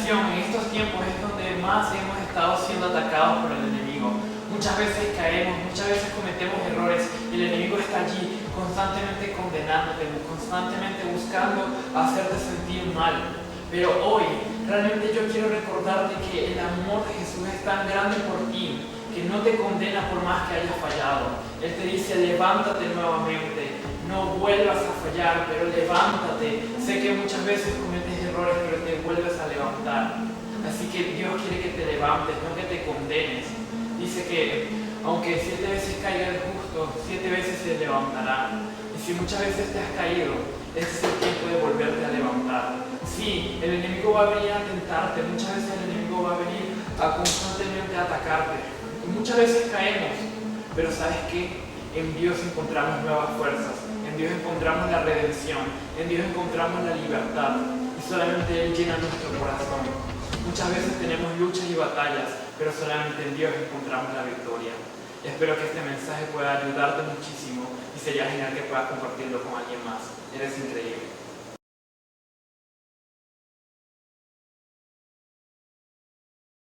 generación, en estos tiempos, es donde más hemos estado siendo atacados por el enemigo. Muchas veces caemos, muchas veces cometemos errores y el enemigo está allí constantemente condenándote, constantemente buscando hacerte sentir mal. Pero hoy, realmente yo quiero recordarte que el amor de Jesús es tan grande por ti, que no te condena por más que hayas fallado. Él te dice, levántate nuevamente, no vuelvas a fallar, pero levántate. Sé que muchas veces cometes errores, pero te vuelves a levantar. Así que Dios quiere que te levantes, no que te condenes. Dice que aunque 7 veces caiga el justo, 7 veces se levantará. Y si muchas veces te has caído, este es el tiempo de volverte a levantar. Sí, el enemigo va a venir a tentarte, muchas veces el enemigo va a venir a constantemente atacarte. Y muchas veces caemos, pero ¿sabes qué? En Dios encontramos nuevas fuerzas, en Dios encontramos la redención, en Dios encontramos la libertad. Y solamente Él llena nuestro corazón. Muchas veces tenemos luchas y batallas, pero solamente en Dios encontramos la victoria. Espero que este mensaje pueda ayudarte muchísimo y sería genial que puedas compartirlo con alguien más. Eres increíble.